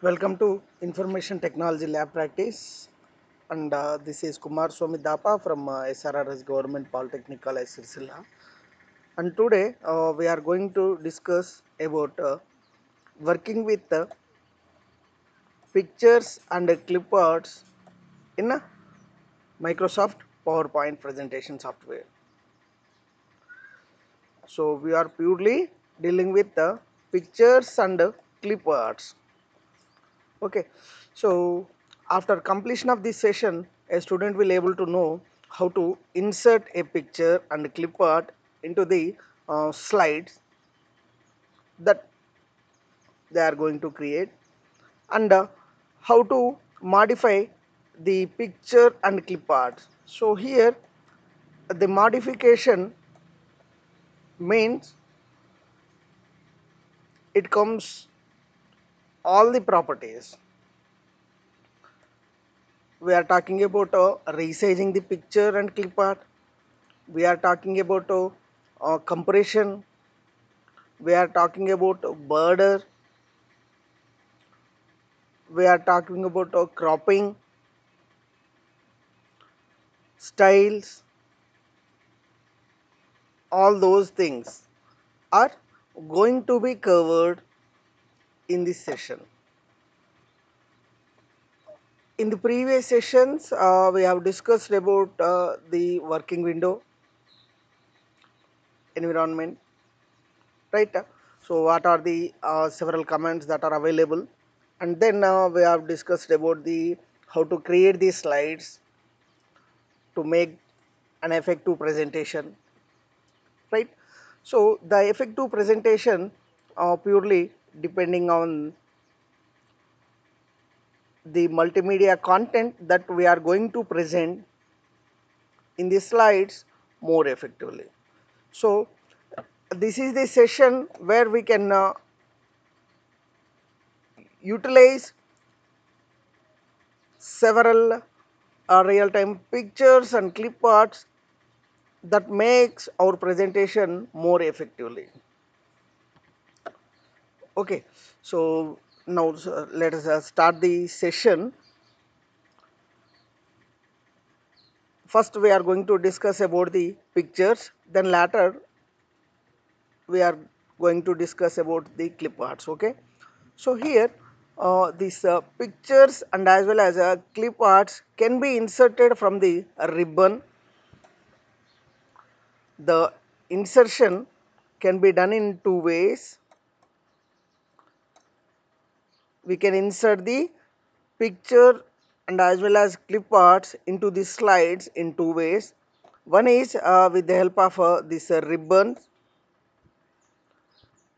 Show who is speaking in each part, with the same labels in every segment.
Speaker 1: Welcome to Information Technology Lab Practice, and this is Kumar Swami Dapa from SRRS Government Polytechnic College, Sircilla. And today we are going to discuss about working with pictures and clip arts in Microsoft PowerPoint presentation software. So we are purely dealing with the pictures and clip arts. Okay, so after completion of this session, a student will able to know how to insert a picture and clip art into the slides that they are going to create, and how to modify the picture and clip art. So here the modification means it comes all the properties. We are talking about resizing the picture and clip art. We are talking about compression. We are talking about border. We are talking about cropping, styles. All those things are going to be covered in this session. In the previous sessions, we have discussed about the working window environment, right? So what are the several commands that are available, and then we have discussed about the how to create the slides to make an effective presentation, right? So the effective presentation purely depending on the multimedia content that we are going to present in the slides more effectively. So this is the session where we can utilize several real-time pictures and clip arts that makes our presentation more effectively. Okay, so now let us start the session. First we are going to discuss about the pictures, then later we are going to discuss about the clip arts. Okay, so here these pictures and as well as clip arts can be inserted from the ribbon. The insertion can be done in two ways. We can insert the picture and as well as clip arts into the slides in two ways. One is with the help of this ribbon,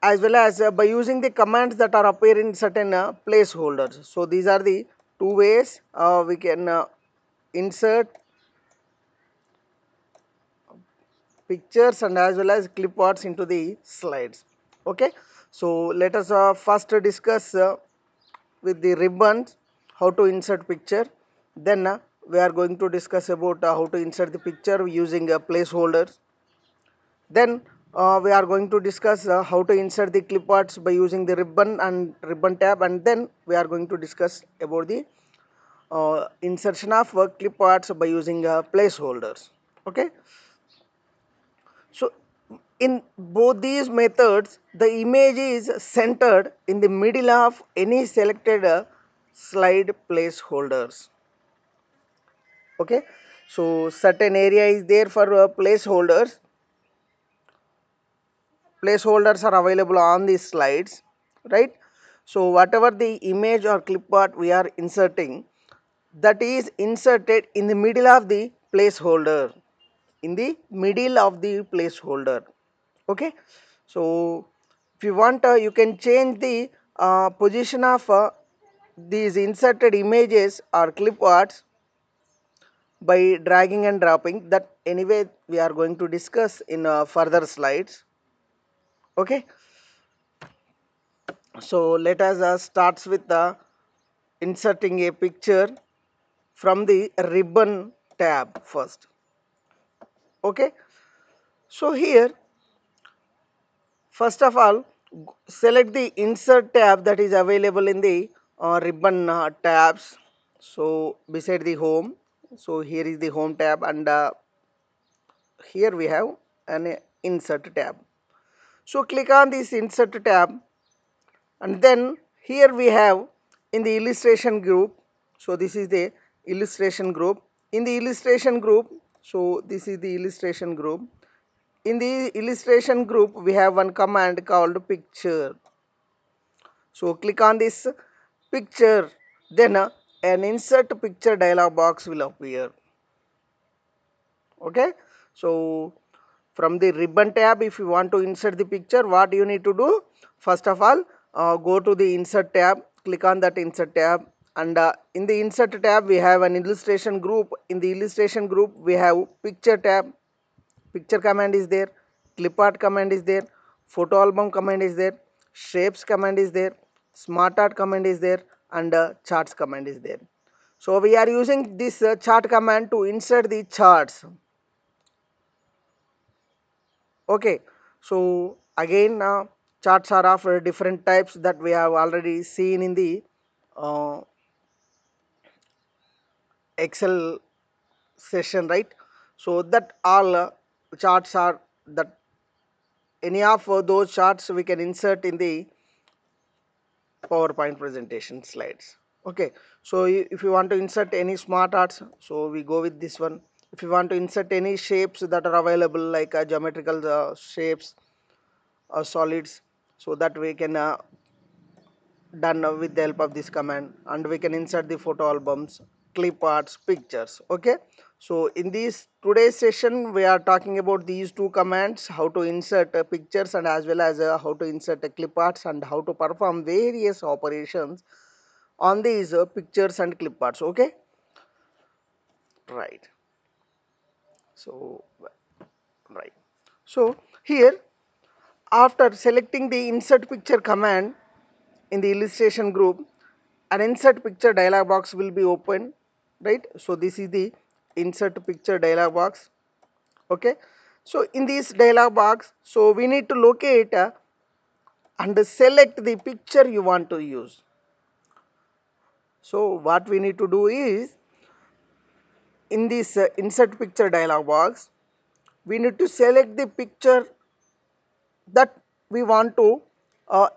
Speaker 1: as well as by using the commands that are appear in certain placeholders. So these are the two ways we can insert pictures and as well as clip arts into the slides. Okay, so let us first discuss with the ribbons how to insert picture. Then we are going to discuss about how to insert the picture using placeholders. Then we are going to discuss how to insert the clip arts by using the ribbon and ribbon tab, and then we are going to discuss about the insertion of clip arts by using placeholders. Okay, so in both these methods the image is centered in the middle of any selected slide placeholders. Okay, so certain area is there for placeholders are available on these slides, right? So whatever the image or clip art we are inserting, that is inserted in the middle of the placeholder, in the middle of the placeholder. Okay, so if you want you can change the position of these inserted images or clip arts by dragging and dropping. That anyway we are going to discuss in further slides. Okay, so let us starts with the inserting a picture from the ribbon tab first. Okay, so here first of all select the insert tab that is available in the ribbon tabs. So beside the home, so here is the home tab, and here we have an insert tab. So click on this insert tab, and then here we have in the illustration group. So this is the illustration group. In the illustration group, so this is the illustration group. In the illustration group, we have one command called picture. So click on this picture, then an insert picture dialog box will appear. Okay, so from the ribbon tab, if you want to insert the picture, what you need to do? First of all, go to the insert tab, click on that insert tab, and in the insert tab we have an illustration group. In the illustration group we have picture tab. Picture command is there, clip art command is there, photo album command is there, shapes command is there, smart art command is there, and charts command is there. So we are using this chart command to insert the charts. Okay, so again charts are of different types that we have already seen in the uh, Excel session, right? So that all charts are that any of those charts we can insert in the PowerPoint presentation slides. Okay, so if you want to insert any smart arts, so we go with this one. If you want to insert any shapes that are available, like geometrical shapes or solids, so that we can done with the help of this command, and we can insert the photo albums, clip arts, pictures. Okay, so in this today's session we are talking about these two commands, how to insert pictures, and as well as how to insert clip arts, and how to perform various operations on these pictures and clip arts. Okay, right. So right, so here, after selecting the insert picture command in the illustration group, an insert picture dialog box will be opened, right? So this is the insert picture dialog box. Okay, so in this dialog box, so we need to locate and select the picture you want to use. So what we need to do is, in this insert picture dialog box, we need to select the picture that we want to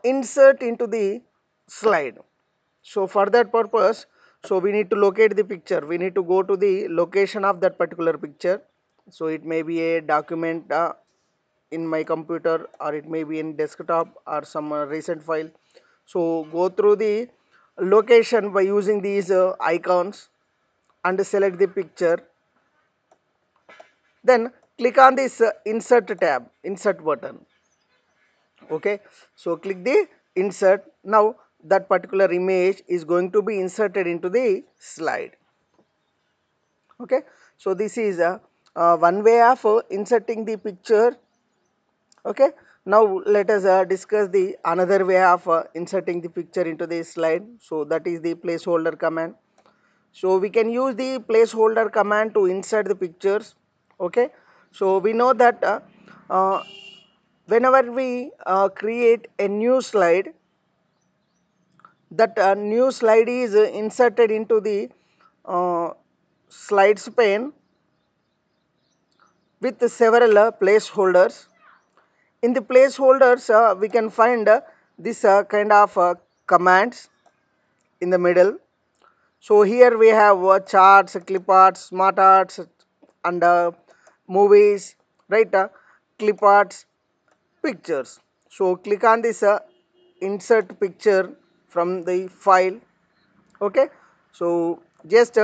Speaker 1: insert into the slide. So for that purpose, so we need to locate the picture. We need to go to the location of that particular picture. So it may be a document in my computer, or it may be in desktop, or some recent file. So go through the location by using these icons and select the picture. Then click on this insert tab, insert button. Okay, so click the insert. Now that particular image is going to be inserted into the slide. Okay, so this is one way of inserting the picture. Okay, now let us discuss the another way of inserting the picture into the slide. So that is the placeholder command. So we can use the placeholder command to insert the pictures. Okay, so we know that uh, whenever we create a new slide, that new slide is inserted into the uh, slides pane with several placeholders. In the placeholders, we can find this kind of commands in the middle. So here we have charts, clip arts, smart arts, and movies, right? Clip arts, pictures. So click on this insert picture from the file. Okay, so just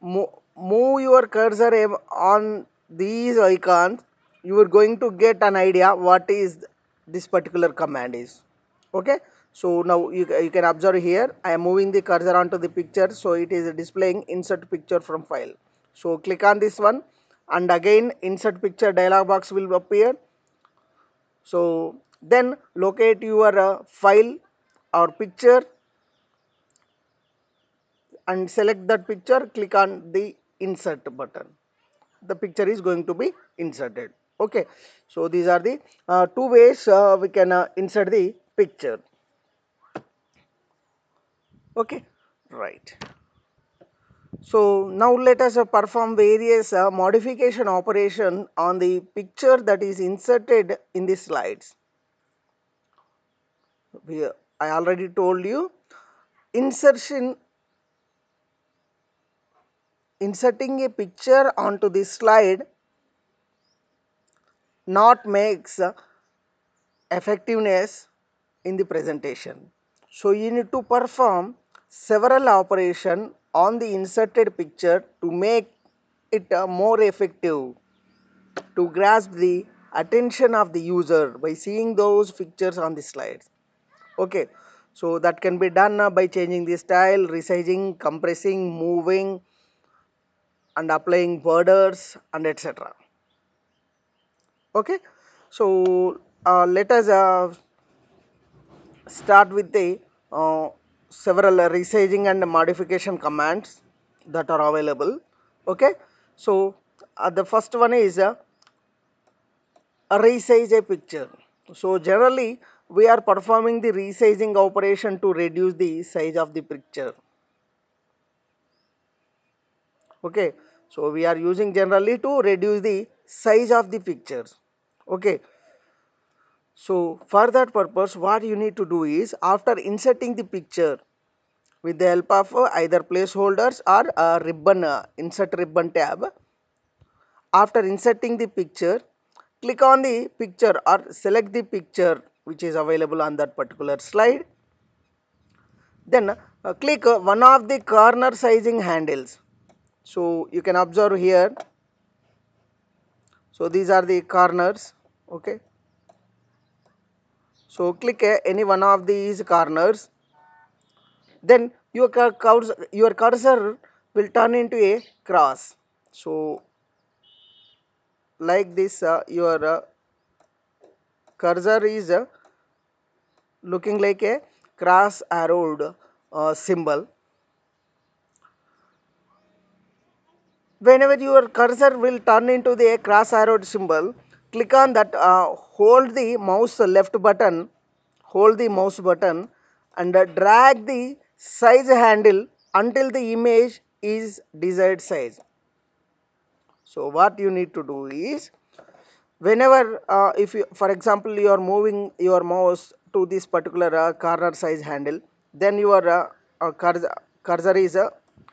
Speaker 1: move your cursor on these icons. You are going to get an idea what is this particular command is. Okay, so now you can observe here, I am moving the cursor onto the picture, so it is displaying insert picture from file. So click on this one, and again insert picture dialog box will appear. So then locate your file or picture and select that picture, click on the insert button. The picture is going to be inserted. Okay, so these are the two ways we can insert the picture. Okay, right. So now let us perform various modification operation on the picture that is inserted in the slides. I already told you, insertion inserting a picture onto the slide not makes effectiveness in the presentation. So you need to perform several operation on the inserted picture to make it more effective, to grasp the attention of the user by seeing those pictures on the slides. Okay, so that can be done by changing the style, resizing, compressing, moving, and applying borders and etc. Okay, so let us start with the uh, several resizing and modification commands that are available. Okay, so the first one is resize a picture. So generally we are performing the resizing operation to reduce the size of the picture. Okay, so we are using generally to reduce the size of the pictures. Okay, so for that purpose what you need to do is, after inserting the picture with the help of either placeholders or a ribbon, insert ribbon tab, after inserting the picture, click on the picture or select the picture which is available on that particular slide. Then click one of the corner sizing handles. So you can observe here, so these are the corners. Okay, so click any one of these corners, then your cursor will turn into a cross. So like this, your cursor is looking like a cross arrowed symbol. Whenever your cursor will turn into the cross arrowed symbol, click on that, hold the mouse left button, hold the mouse button, and drag the size handle until the image is desired size. So what you need to do is, whenever if you, for example, you are moving your mouse to this particular corner size handle, then your cursor is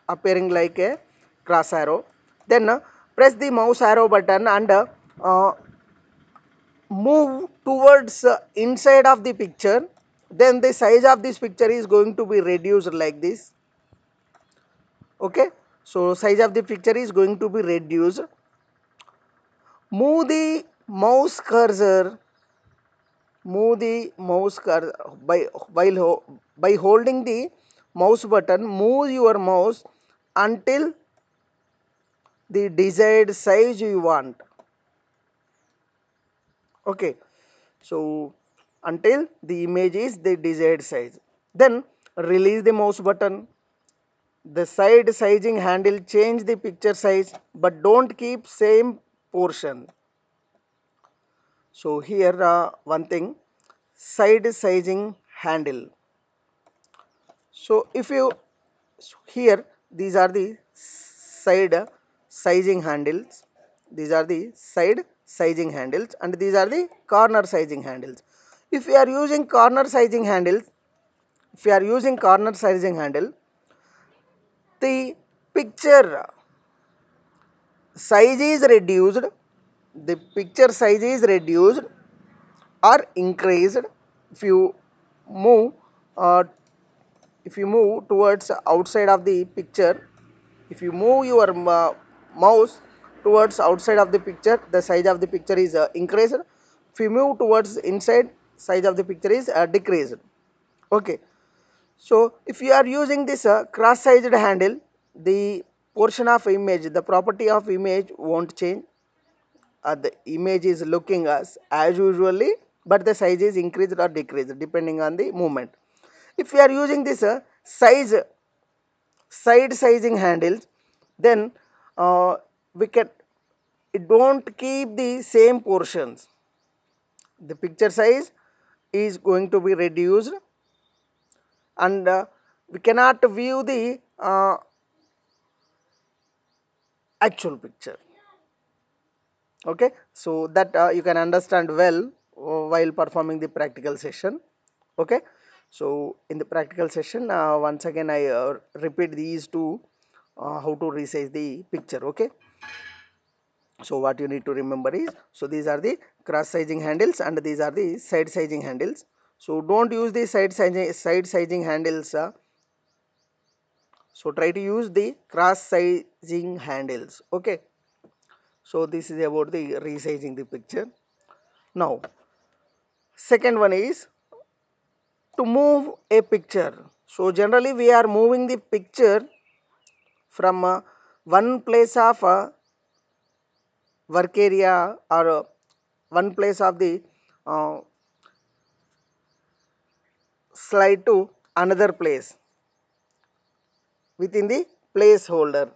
Speaker 1: appearing like a cross arrow, then press the mouse arrow button and uh, move towards inside of the picture, then the size of this picture is going to be reduced like this. Okay, so size of the picture is going to be reduced. Move the mouse cursor, move the mouse cursor by by holding the mouse button, move your mouse until the desired size you want. Okay, so until the image is the desired size, then release the mouse button. The side sizing handle change the picture size, but don't keep same portion. So here one thing, side sizing handle. So if you, here these are the side sizing handles, these are the side sizing handles, and these are the corner sizing handles. If you are using corner sizing handles, if you are using corner sizing handle, the picture size is reduced, the picture size is reduced or increased if you move, uh, if you move towards outside of the picture. If you move your mouse towards outside of the picture, the size of the picture is increased. If you move towards inside, size of the picture is decreased. Okay, so if you are using this cross-sized handle, the portion of image, the property of image won't change. The image is looking as usually, but the size is increased or decreased depending on the movement. If you are using this side sizing handles, then we can, it don't keep the same portions. The picture size is going to be reduced, and we cannot view the actual picture. Okay, so that you can understand well while performing the practical session. Okay, so in the practical session, once again I repeat these two, how to resize the picture. Okay, so what you need to remember is, so these are the cross sizing handles and these are the side sizing handles. So don't use the side sizing handles, so try to use the cross sizing handles. Okay, so this is about the resizing the picture. Now second one is to move a picture. So generally we are moving the picture from one place of work area, or one place of the uh, slide to another place within the placeholder,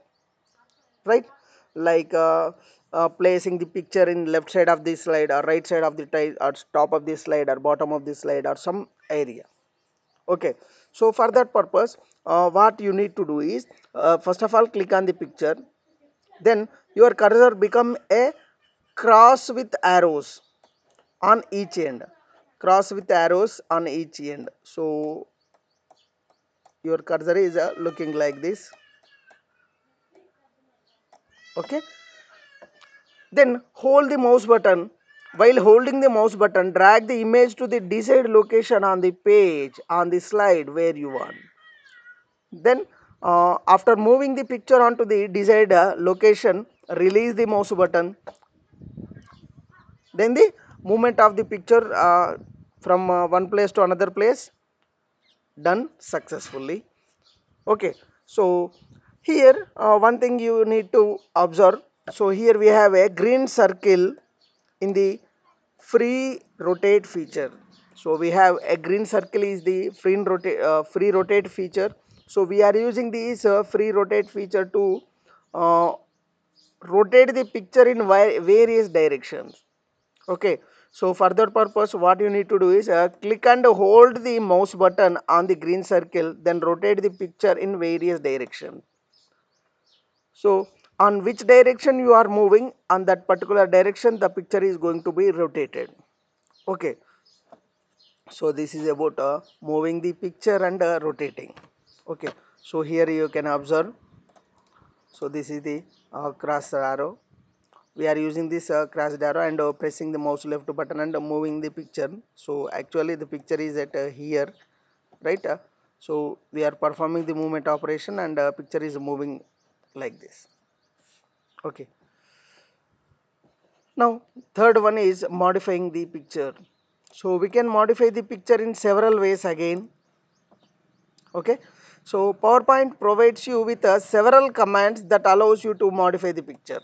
Speaker 1: right? Like placing the picture in left side of the slide or right side of the or top of the slide or bottom of the slide or some area. Okay, so for that purpose, what you need to do is, first of all click on the picture, then your cursor become a cross with arrows on each end, cross with arrows on each end. So your cursor is looking like this. Okay, then hold the mouse button. While holding the mouse button, drag the image to the desired location on the page, on the slide where you want. Then after moving the picture onto the desired location, release the mouse button. Then the movement of the picture from one place to another place done successfully. Okay, so here one thing you need to observe. So here we have a green circle in the free rotate feature. So we have a green circle is the free rotate feature. So we are using this free rotate feature to uh, rotate the picture in various directions. Okay, so for that purpose what you need to do is click and hold the mouse button on the green circle, then rotate the picture in various directions. So on which direction you are moving, on that particular direction the picture is going to be rotated. Okay, so this is about moving the picture and rotating. Okay, so here you can observe, so this is the cross arrow. We are using this crossed arrow and pressing the mouse left button and moving the picture. So actually the picture is at here, right? So we are performing the movement operation and picture is moving like this. Okay, now third one is modifying the picture. So we can modify the picture in several ways again. Okay, so PowerPoint provides you with several commands that allows you to modify the picture.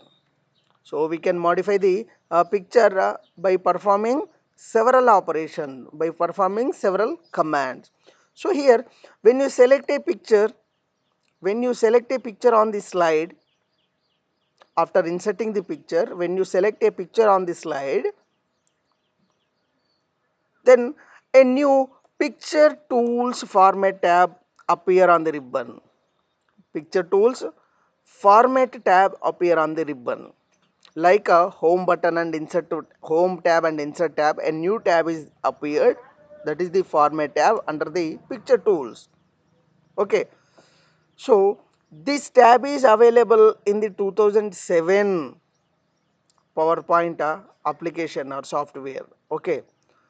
Speaker 1: So we can modify the picture by performing several operations, by performing several commands. So here when you select a picture, on the slide, after inserting the picture, when you select a picture on the slide, then a new picture tools format tab appear on the ribbon. Picture tools format tab appear on the ribbon. Like a home button and insert to home tab and insert tab, a new tab is appeared, that is the format tab under the picture tools. Okay, so this tab is available in the 2007 PowerPoint application or software. Okay,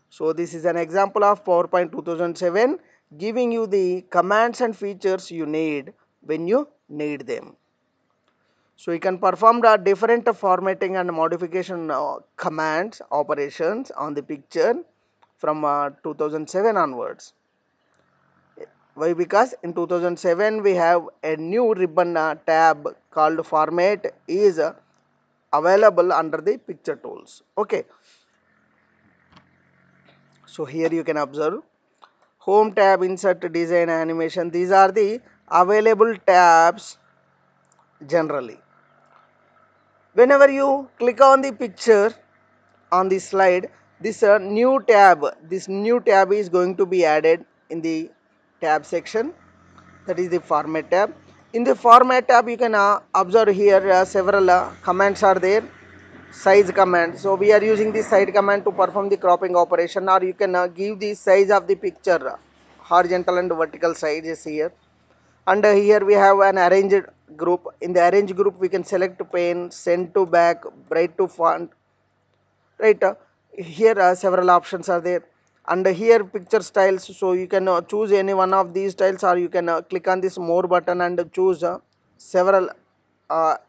Speaker 1: so this is an example of PowerPoint 2007 giving you the commands and features you need when you need them. So you can perform the different formatting and modification commands operations on the picture from 2007 onwards. Why? Because in 2007 we have a new ribbon tab called format is available under the picture tools. Okay, so here you can observe home tab, insert, design, animation. These are the available tabs generally. Whenever you click on the picture on the slide, this new tab is going to be added in the tab section. that is the format tab. In the format tab you can observe here several commands are there. Size command, so we are using the size command to perform the cropping operation, or you can give the size of the picture, horizontal and vertical sizes here. And here we have an arranged group. In the arrange group we can select pen, send to back, bright to font, right. Here several options are there. And here picture styles, so you can choose any one of these styles, or you can click on this more button and choose several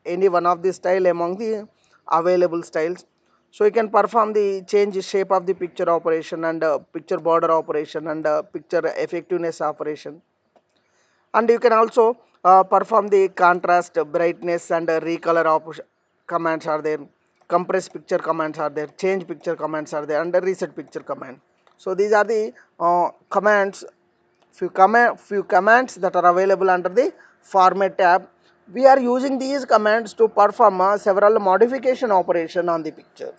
Speaker 1: any one of the style among the available styles. So you can perform the change shape of the picture operation, and picture border operation, and picture effectiveness operation. And you can also perform the contrast, brightness, and recolor commands are there. Compress picture commands are there, change picture commands are there, and the reset picture command. So these are the commands, few commands that are available under the format tab. We are using these commands to perform several modification operation on the picture.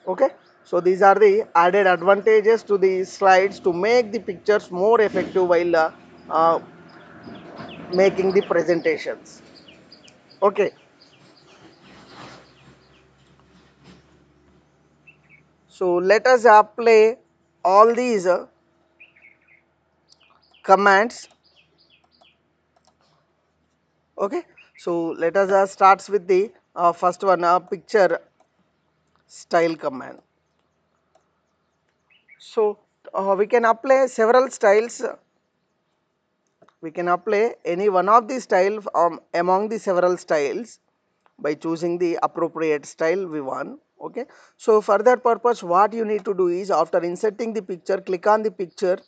Speaker 1: Okay, so these are the added advantages to the slides to make the pictures more effective while uh, making the presentations. Okay, so let us apply all these commands. Okay, so let us starts with the first one, picture style command. So we can apply several styles. We can apply any one of the style among the several styles by choosing the appropriate style we want. Okay, so for that purpose what you need to do is, after inserting the picture, click on the picture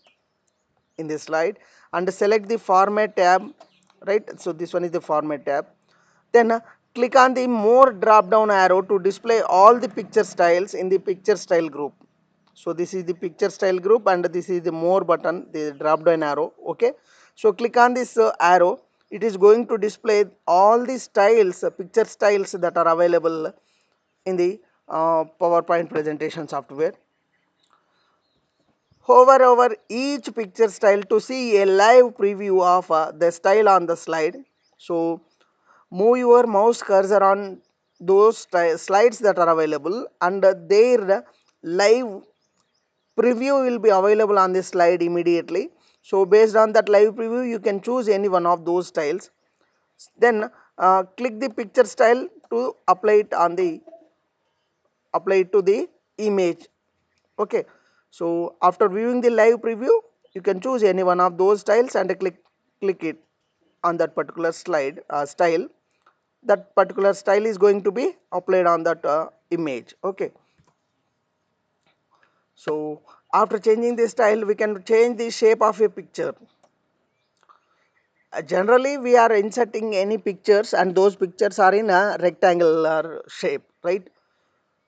Speaker 1: in the slide and select the format tab, right. So this one is the format tab. Then click on the more drop down arrow to display all the picture styles in the picture style group. So this is the picture style group, and this is the more button, the drop down arrow. Okay, so click on this arrow. It is going to display all the styles, picture styles that are available in the PowerPoint presentation software. Hover over each picture style to see a live preview of the style on the slide. So move your mouse cursor on those slides that are available, and their live preview will be available on the slide immediately. So based on that live preview you can choose any one of those styles. Then click the picture style to apply it to the image. Okay, so after viewing the live preview you can choose any one of those styles and click it on that particular slide style. That particular style is going to be applied on that image. Okay, so after changing the style we can change the shape of a picture. Generally we are inserting any pictures, and those pictures are in a rectangular shape, right.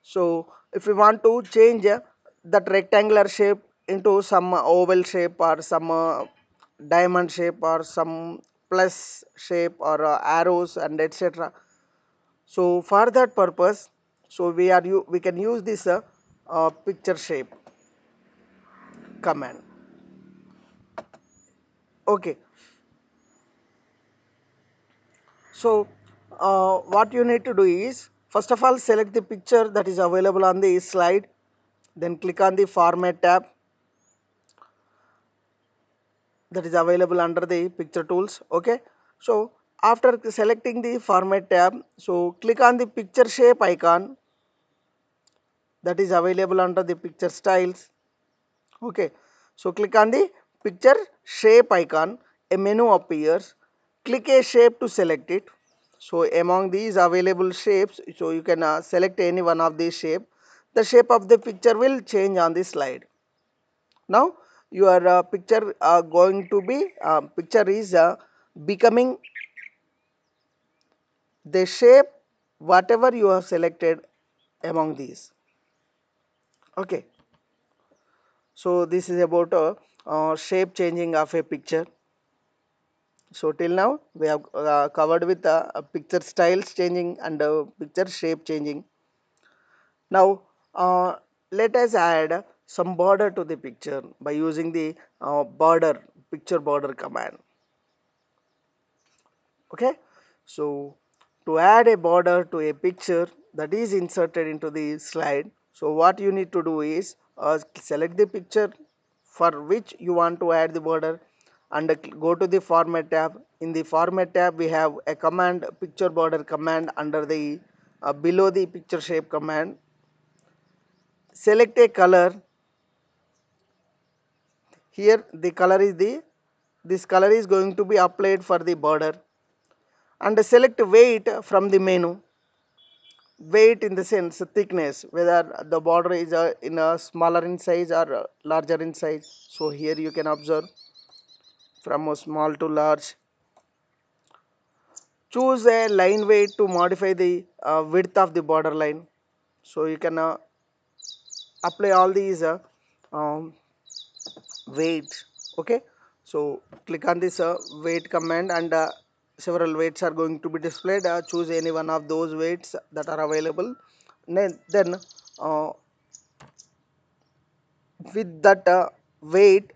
Speaker 1: So if we want to change that rectangular shape into some oval shape, or some diamond shape, or some plus shape, or arrows and etc. So for that purpose, so we can use this picture shape command. Okay, so what you need to do is, first of all select the picture that is available on the slide, then click on the format tab that is available under the picture tools. Okay, so after selecting the format tab, so click on the picture shape icon that is available under the picture styles. Okay, so click on the picture shape icon, a menu appears, click a shape to select it. So among these available shapes, so you can select any one of these shape. The shape of the picture will change on the slide. Now your picture going to be picture is becoming the shape whatever you have selected among these. Okay, so this is about shape changing of a picture. So till now we have covered with picture styles changing and picture shape changing. Now let us add some border to the picture by using the border picture border command. Okay, so to add a border to a picture that is inserted into the slide, so what you need to do is select the picture for which you want to add the border and go to the format tab. In the format tab we have a command, picture border command, under the below the picture shape command. Select a color. Here the color is this color is going to be applied for the border, and select weight from the menu. Weight in the sense thickness, whether the border is in a smaller in size or larger in size. So here you can observe from a small to large. Choose a line weight to modify the width of the border line. So you can apply all these um, weight. Okay, so click on this weight command, and several weights are going to be displayed. Choose any one of those weights that are available. Then with that weight,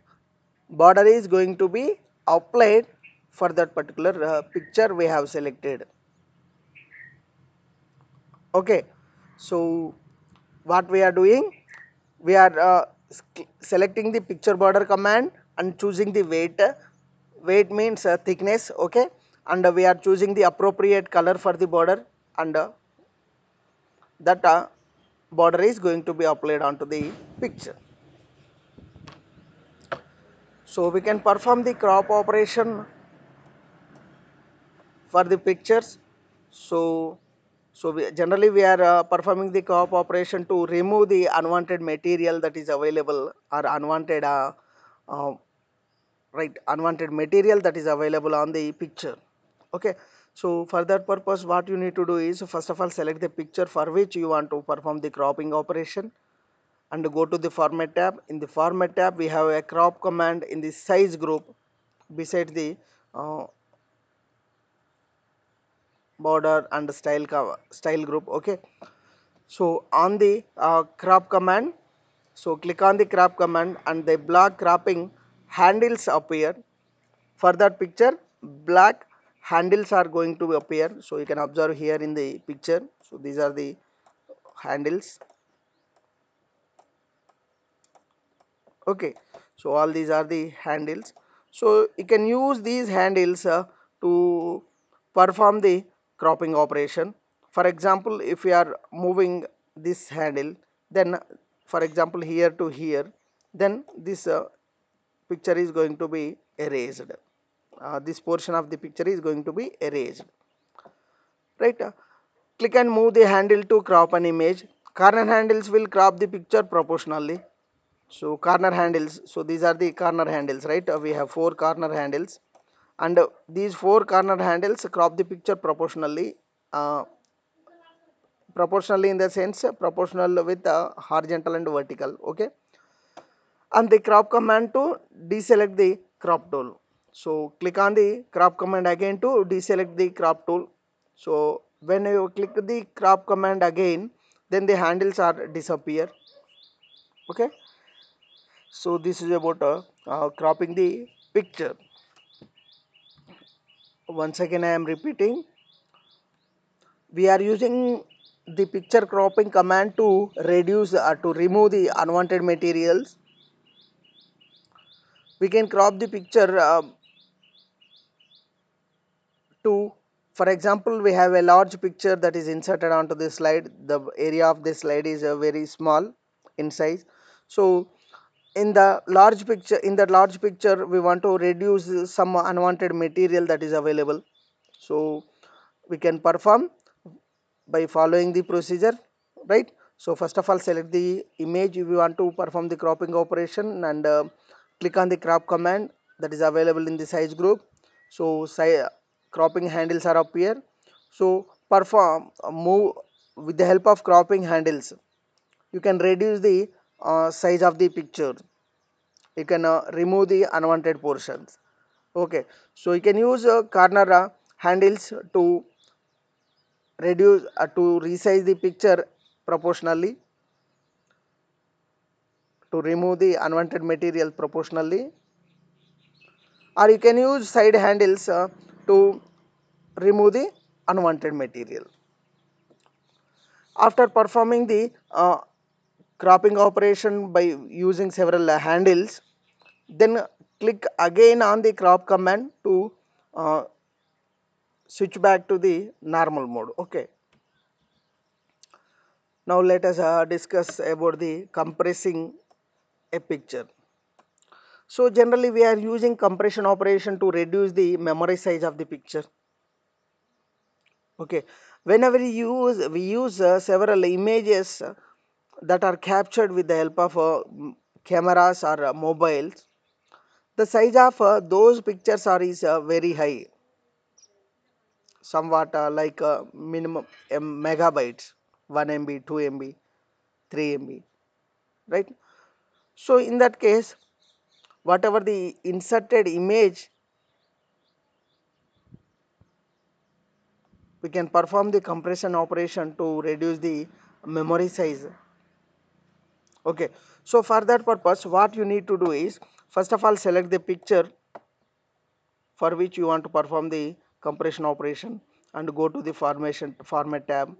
Speaker 1: border is going to be applied for that particular picture we have selected. Okay, so what we are doing, we are selecting the picture border command and choosing the weight. Weight means thickness. Okay, and we are choosing the appropriate color for the border, and that border is going to be applied onto the picture. So we can perform the crop operation for the pictures. So generally we are performing the crop operation to remove the unwanted material that is available, or unwanted uh, right, unwanted material that is available on the picture. Okay, so for that purpose what you need to do is, first of all, select the picture for which you want to perform the cropping operation and go to the format tab. In the format tab we have a crop command in the size group beside the uh, border and style group. Okay, so on the crop command, so click on the crop command and the black cropping handles appear. For that picture, black handles are going to appear. So you can observe here in the picture. So these are the handles. Okay, so all these are the handles. So you can use these handles to perform the cropping operation. For example, if we are moving this handle, then for example here to here, then this picture is going to be erased. This portion of the picture is going to be erased, right? Click and move the handle to crop an image. Corner handles will crop the picture proportionally. So corner handles, so these are the corner handles, right? We have four corner handles, and these four corner handles crop the picture proportionally. uh, Proportionally in the sense proportional with horizontal and vertical. Okay, and the crop command to deselect the crop tool. So click on the crop command again to deselect the crop tool. So when you click the crop command again, then the handles are disappear. Okay, so this is about cropping the picture. Once again I am repeating, we are using the picture cropping command to reduce to remove the unwanted materials. We can crop the picture to, for example, we have a large picture that is inserted onto this slide. The area of this slide is very small in size. So in that large picture we want to reduce some unwanted material that is available. So we can perform by following the procedure, right? So first of all, select the image if you want to perform the cropping operation, and click on the crop command that is available in the size group. So cropping handles are up here. So perform move with the help of cropping handles, you can reduce the size of the picture. You can remove the unwanted portions. Okay, so you can use corner handles to reduce to resize the picture proportionally, to remove the unwanted material proportionally. or you can use side handles to remove the unwanted material. After performing the cropping operation by using several handles, then click again on the crop command to uh, switch back to the normal mode. Okay, now let us discuss about the compressing a picture. So generally we are using compression operation to reduce the memory size of the picture. Okay, whenever we use several images that are captured with the help of cameras or mobiles, the size of those pictures are is very high, somewhat like minimum megabytes, 1 MB, 2 MB, 3 MB, right? So in that case, whatever the inserted image, we can perform the compression operation to reduce the memory size. Okay, so for that purpose what you need to do is, first of all select the picture for which you want to perform the compression operation and go to the formation format tab,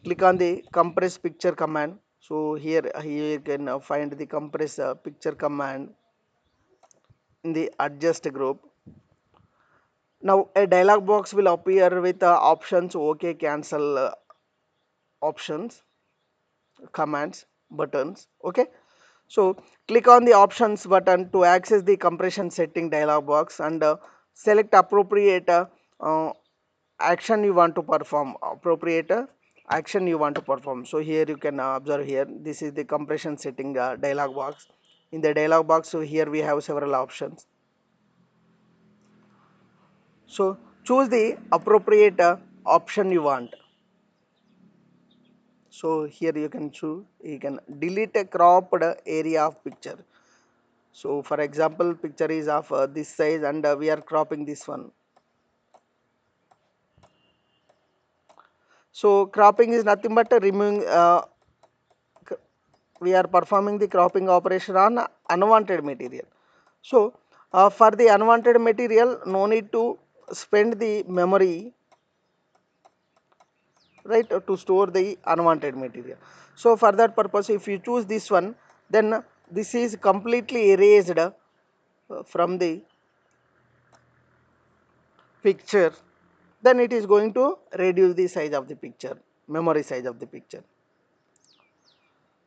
Speaker 1: click on the compress picture command. So here you can find the compress picture command in the adjust group. Now a dialog box will appear with options, okay, cancel options, commands, buttons. Okay, so click on the options button to access the compression setting dialog box and select appropriate uh, action you want to perform, action you want to perform. So here you can observe, here this is the compression setting dialog box. In the dialog box, so here we have several options. So choose the appropriate option you want. So here you can choose, you can delete a cropped area of picture. So for example, picture is of this size and we are cropping this one. So cropping is nothing but removing, we are performing the cropping operation on unwanted material. So for the unwanted material, no need to spend the memory, right, to store the unwanted material. So for that purpose, if you choose this one, then this is completely erased from the picture, then it is going to reduce the size of the picture, memory size of the picture.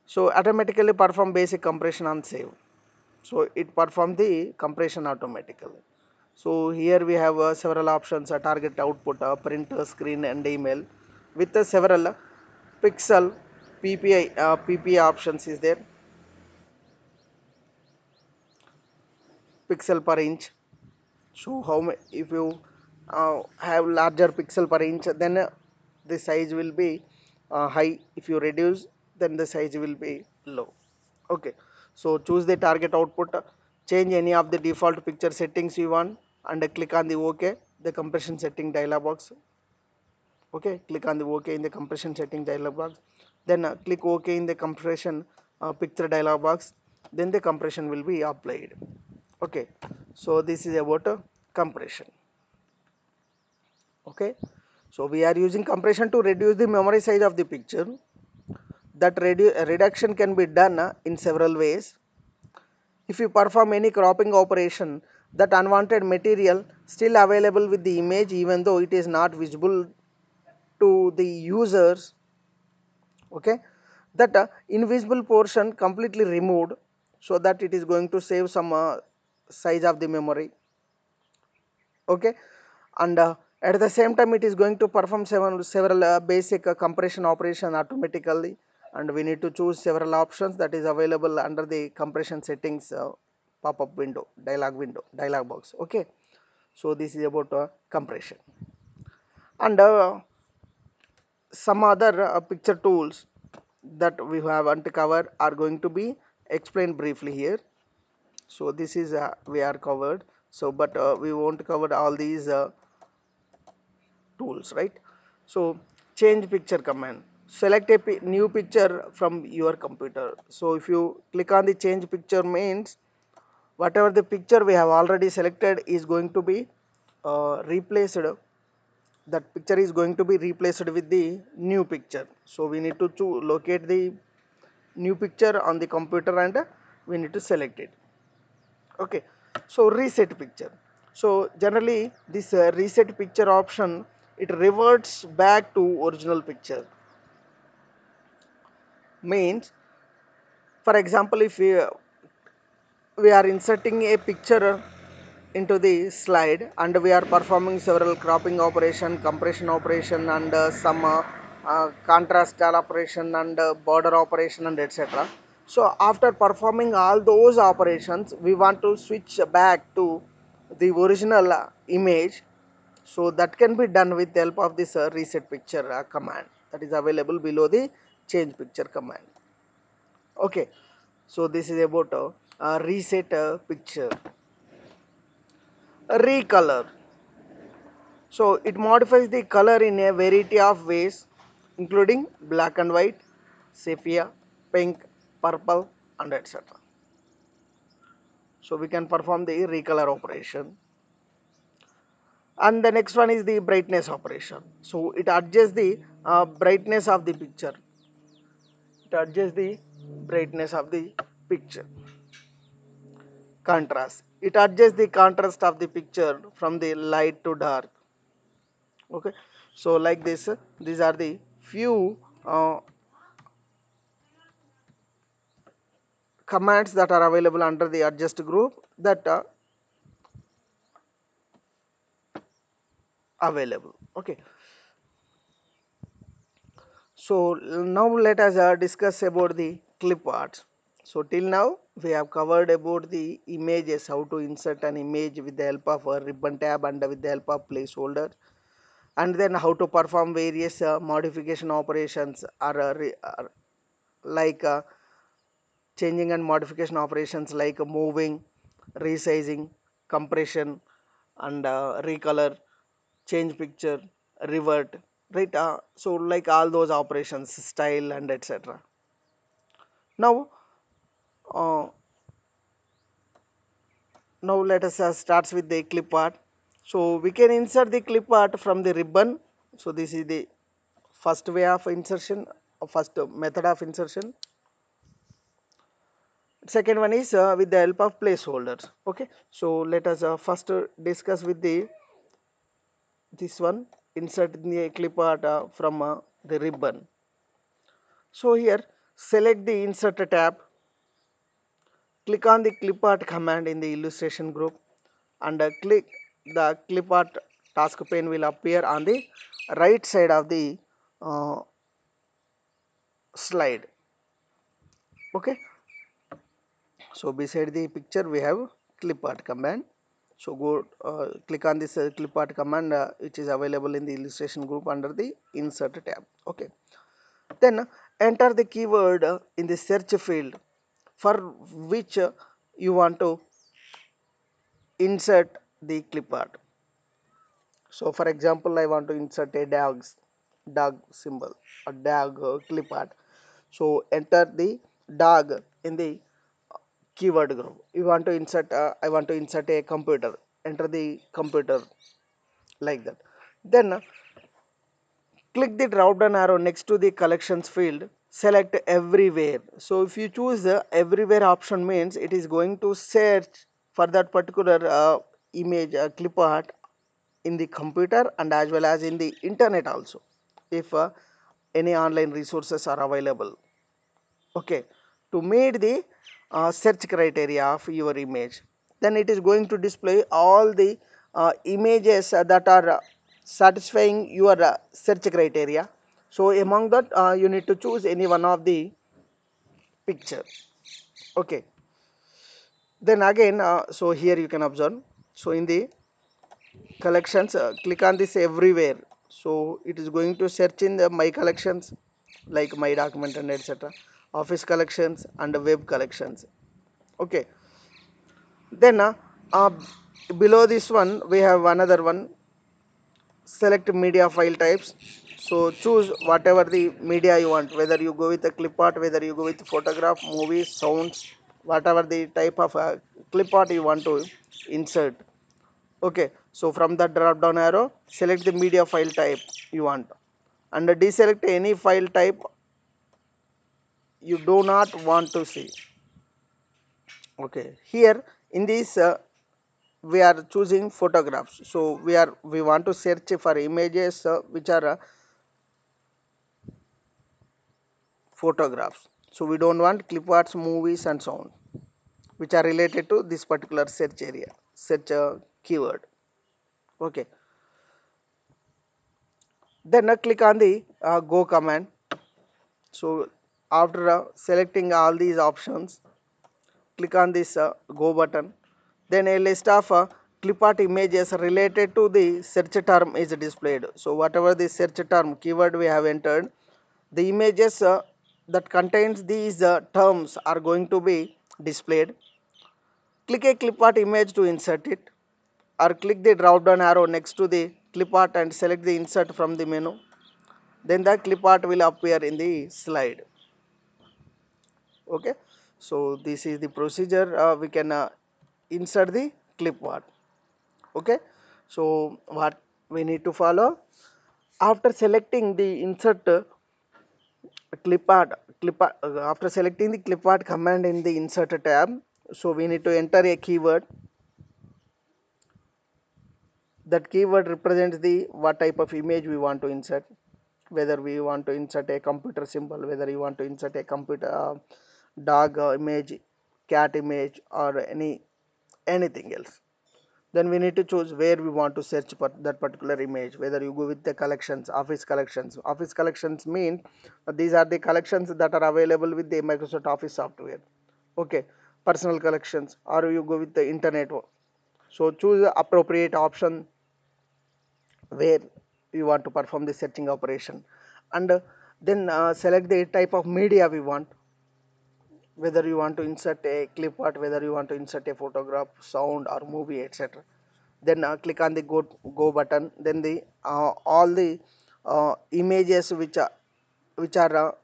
Speaker 1: So automatically perform basic compression on save. So it perform the compression automatically. So here we have several options, target output, printer, screen and email, with several pixel PPI options is there, pixel per inch. So how if you have larger pixel per inch, then the size will be high. If you reduce, then the size will be low. Okay, so choose the target output, change any of the default picture settings you want and click on the OK, the compression setting dialog box. Okay, click on the OK in the compression setting dialog box, then click OK in the compression picture dialog box, then the compression will be applied. Okay, so this is about compression. Okay, so we are using compression to reduce the memory size of the picture. That reduction can be done in several ways. If you perform any cropping operation, that unwanted material still available with the image even though it is not visible to the users. Okay, that invisible portion completely removed, so that it is going to save some size of the memory. Okay, and at the same time it is going to perform several basic compression operation automatically, and we need to choose several options that is available under the compression settings pop-up window, dialog box. Okay, so this is about compression. And some other picture tools that we have uncovered are going to be explained briefly here. So this is we are covered, so but we won't cover all these tools, right? So change picture command, select a new picture from your computer. So if you click on the change picture means whatever the picture we have already selected is going to be replaced. That picture is going to be replaced with the new picture. So we need to locate the new picture on the computer and we need to select it. Okay, so reset picture. So generally this reset picture option, it reverts back to original picture. Means, for example, if we are inserting a picture into the slide and we are performing several cropping operation, compression operation, and some contrast style operation and border operation and etc. So after performing all those operations we want to switch back to the original image. So that can be done with the help of this reset picture command that is available below the change picture command. Okay, so this is about reset picture. Recolor. So it modifies the color in a variety of ways, including black and white, sepia, pink, purple, and etc. So we can perform the recolor operation. And the next one is the brightness operation. So it adjusts the brightness of the picture. It adjusts the brightness of the picture. Contrast. It adjusts the contrast of the picture from the light to dark. Okay, so like this, these are the few commands that are available under the adjust group that are available. Okay, so now let us discuss about the clip art. So till now we have covered about the images, how to insert an image with the help of a ribbon tab and with the help of placeholder, and then how to perform various modification operations or, like changing and modification operations like moving, resizing, compression, and recolor, change picture, revert, right? So like all those operations, style and etc. Now, uh, now let us start with the clip art. So we can insert the clip art from the ribbon. So this is the first way of insertion, first method of insertion. Second one is with the help of placeholders. Okay, so let us first discuss with the this one, insert the clip art from the ribbon. So here select the insert tab, click on the clip art command in the illustration group, and click the clip art task pane will appear on the right side of the uh, slide. Okay, so beside the picture we have clip art command. So go click on this clip art command which is available in the illustration group under the insert tab. Okay, then enter the keyword in the search field for which you want to insert the clip art. So for example I want to insert a dog symbol, a dog clip art. So enter the dog in the keyword group. You want to insert I want to insert a computer, enter the computer, like that. Then click the drop down arrow next to the collections field, select everywhere. So if you choose the everywhere option, means it is going to search for that particular image clip art in the computer and as well as in the internet also, if any online resources are available. Okay, to meet the search criteria of your image, then it is going to display all the images that are satisfying your search criteria. So among that you need to choose any one of the picture. Okay, then again so here you can observe, so in the collections click on this everywhere. So it is going to search in the my collections, like my document and etc, office collections and web collections. Okay, then below this one we have another one, select media file types. So choose whatever the media you want, whether you go with a clip art, whether you go with photograph, movies, sounds, whatever the type of clip art you want to insert. Okay, so from the drop down arrow select the media file type you want and deselect any file type you do not want to see. Okay, here in this we are choosing photographs, so we want to search for images which are photographs, so we don't want clip arts, movies and sound which are related to this particular search area, search keyword. Okay, then click on the go command. So after selecting all these options, click on this go button. Then a list of clip art images related to the search term is displayed. So whatever the search term keyword we have entered, the images that contains these terms are going to be displayed. Click a clip art image to insert it, or click the drop down arrow next to the clip art and select the insert from the menu. Then the clip art will appear in the slide. Okay, so this is the procedure we can insert the clip art. Okay, so what we need to follow, after selecting the insert clip art after selecting the clip art command in the insert tab, so we need to enter a keyword. That keyword represents the what type of image we want to insert, whether we want to insert a computer symbol, whether you want to insert a computer dog image, cat image or anything else. Then we need to choose where we want to search for that particular image, whether you go with the collections, office collections mean these are the collections that are available with the Microsoft Office software. Okay, personal collections, or you go with the internet. So choose the appropriate option where you want to perform the searching operation, and then select the type of media we want, whether you want to insert a clip art, whether you want to insert a photograph, sound or movie, etc. Then click on the go button. Then the all the images which are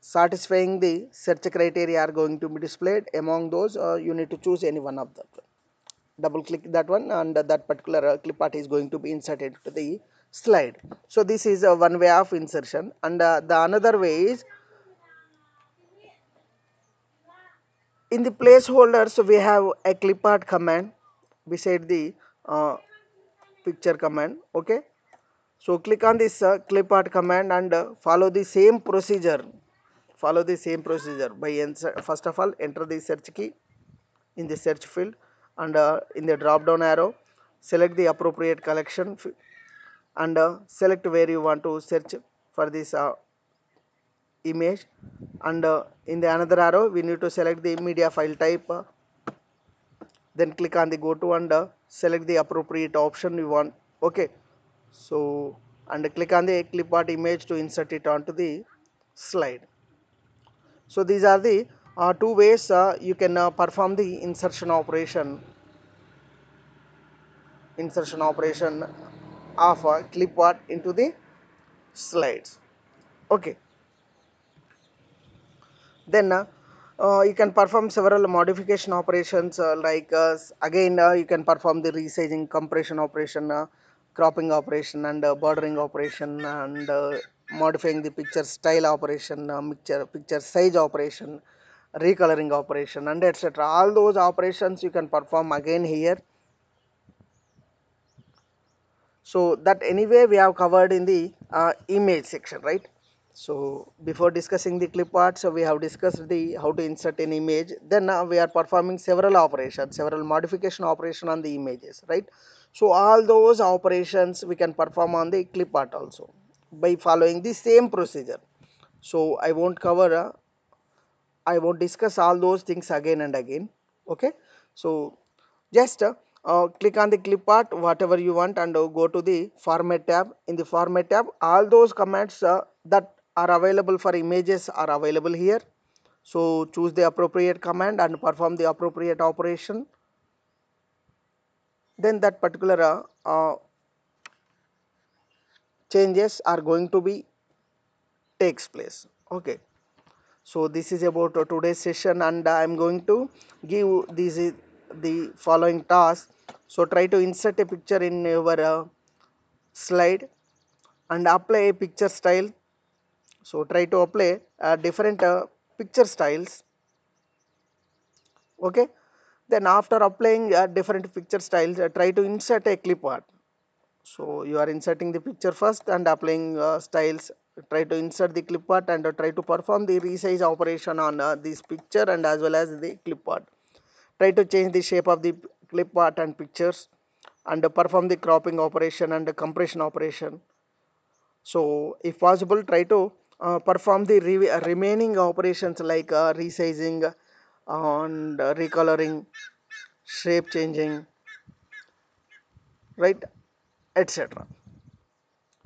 Speaker 1: satisfying the search criteria are going to be displayed. Among those you need to choose any one of them, double click that one, and that particular clip art is going to be inserted to the slide. So this is one way of insertion, and the another way is in the placeholders we have a clip art command beside the uh, picture command. Okay, so click on this clip art command and follow the same procedure. Follow the same procedure by first of all enter the search key in the search field, and in the drop down arrow select the appropriate collection and select where you want to search for this image, and in the another arrow we need to select the media file type, then click on the go to and select the appropriate option you want. Okay, so and click on the clip art image to insert it onto the slide. So these are the two ways you can perform the insertion operation of a clip art into the slides. Okay, then you can perform several modification operations again you can perform the resizing, compression operation, cropping operation and bordering operation, and modifying the picture style operation, picture size operation, recoloring operation and etc. All those operations you can perform again here. So that anyway we have covered in the image section, right? So before discussing the clip art, so we have discussed the how to insert an image. Then we are performing several operations, several modification operation on the images, right? So all those operations we can perform on the clip art also by following the same procedure. So I won't discuss all those things again and again. Okay, so just click on the clip art whatever you want and go to the format tab. In the format tab all those commands that are available for images are available here. So choose the appropriate command and perform the appropriate operation, then that particular changes are going to be takes place. Okay, So this is about today's session, and I'm going to give this the following task. So try to insert a picture in your slide and apply a picture style. So try to apply different picture styles. Okay, then after applying different picture styles, try to insert a clip art. So you are inserting the picture first and applying styles. Try to insert the clip art and try to perform the resize operation on this picture and as well as the clip art. Try to change the shape of the clip art and pictures and perform the cropping operation and the compression operation. So if possible, try to perform the remaining operations like resizing and recoloring, shape changing, right, etc.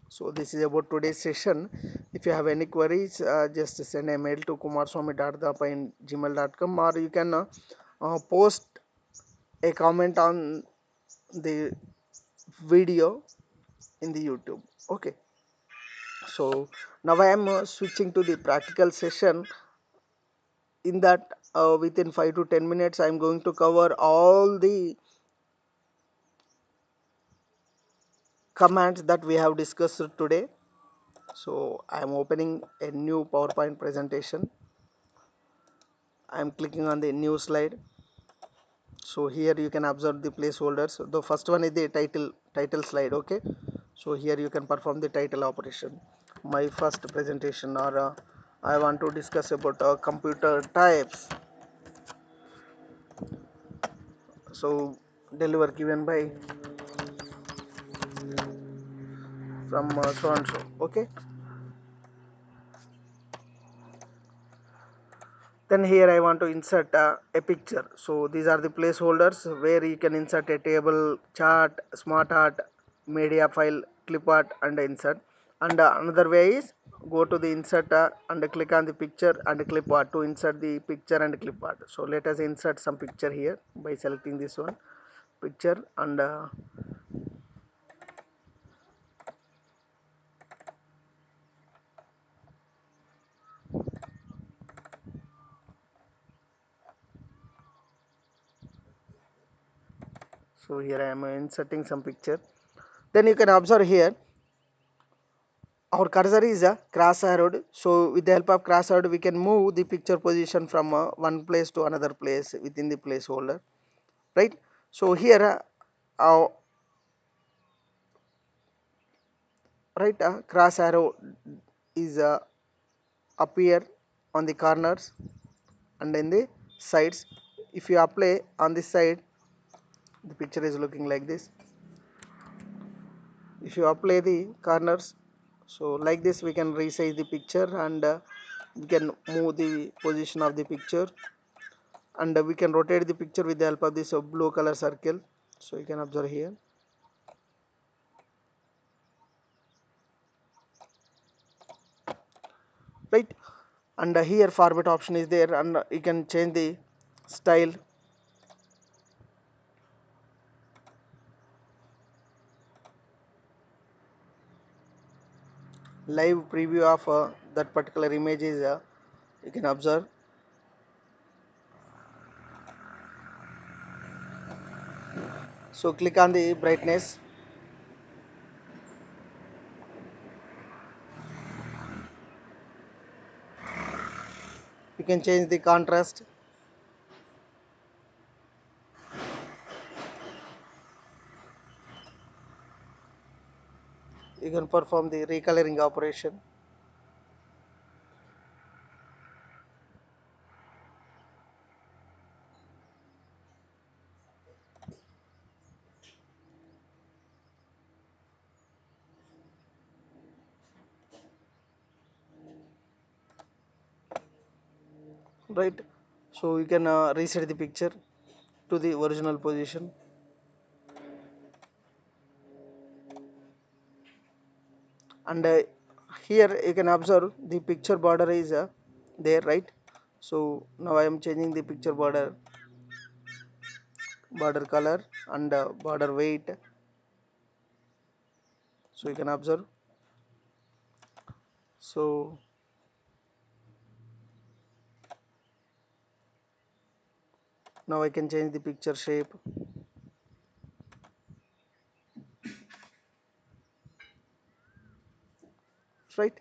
Speaker 1: So this is about today's session. If you have any queries, just send a mail to kumarswamy.gmail.com, or you can post a comment on the video in the YouTube. Okay. So now I am switching to the practical session. In that, within 5 to 10 minutes, I am going to cover all the commands that we have discussed today. So I am opening a new PowerPoint presentation. I am clicking on the new slide. So here you can observe the placeholders. The first one is the title slide. Okay, so here you can perform the title operation. My first presentation, or I want to discuss about computer types. So deliver given by from so and so. Okay, then here I want to insert a picture. So these are the placeholders where you can insert a table, chart, smart art, media file, clip art, and insert. And another way is go to the insert and click on the picture and clip art to insert the picture and clip art. So let us insert some picture here by selecting this one picture, and so here I am inserting some picture. Then you can observe here our cursor is a cross arrowed. So with the help of cross arrowed, we can move the picture position from one place to another place within the placeholder, right? So here right, cross arrow is appear on the corners and in the sides. If you apply on this side, the picture is looking like this. If you apply the corners, so like this, we can resize the picture, and we can move the position of the picture, and we can rotate the picture with the help of this blue color circle. So you can observe here, right? And here format option is there, and you can change the style. Live preview of that particular image is you can observe. So click on the brightness. You can change the contrast. You can perform the recoloring operation. Right, so you can reset the picture to the original position. And here you can observe the picture border is there, right? So now I am changing the picture border color and border weight. So you can observe. So Now I can change the picture shape, right?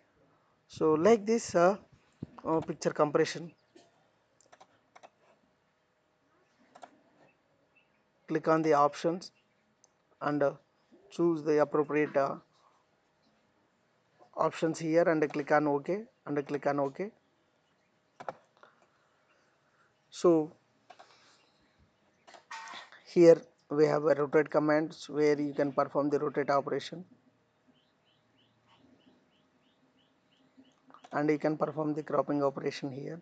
Speaker 1: So like this picture compression, click on the options and choose the appropriate options here and click on OK and click on OK. So here we have a rotate commands where you can perform the rotate operation, and you can perform the cropping operation here.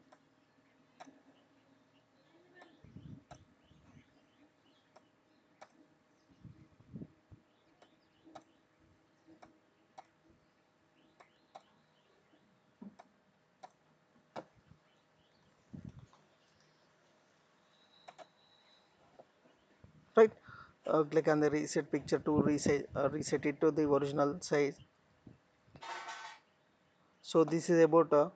Speaker 1: Right, click on the reset picture to reset it to the original size. So this is about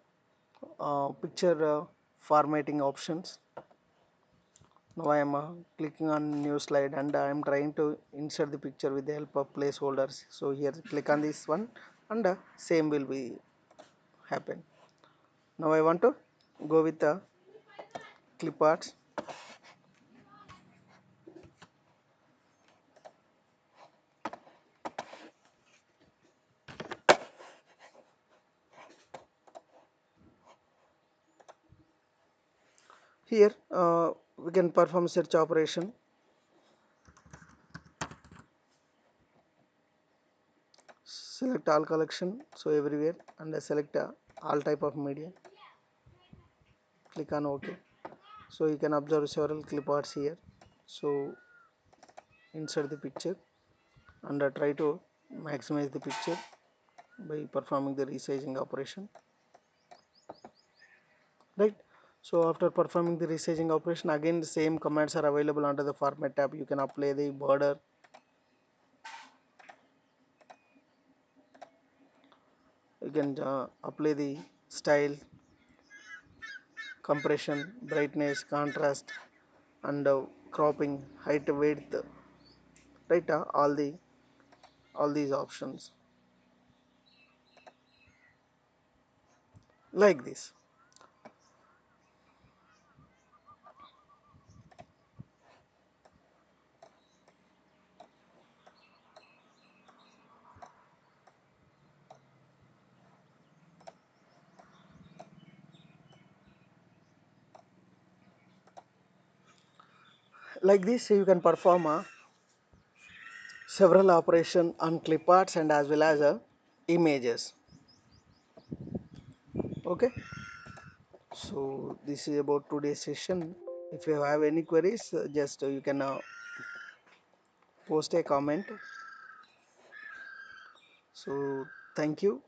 Speaker 1: picture formatting options. Now I am clicking on new slide and I am trying to insert the picture with the help of placeholders. So here click on this one and same will be happen. Now I want to go with the clip arts. Here we can perform search operation. Select all collection, so everywhere, and select all type of media. Click on OK. So you can observe several clip arts here. So insert the picture and try to maximize the picture by performing the resizing operation. Right. So after performing the resizing operation, again the same commands are available under the format tab. You can apply the border, you can apply the style, compression, brightness, contrast, and cropping, height, width, right? All these options like this. Like this, you can perform several operation on clip arts and as well as images. Okay. So this is about today's session. If you have any queries, just you can post a comment. So thank you.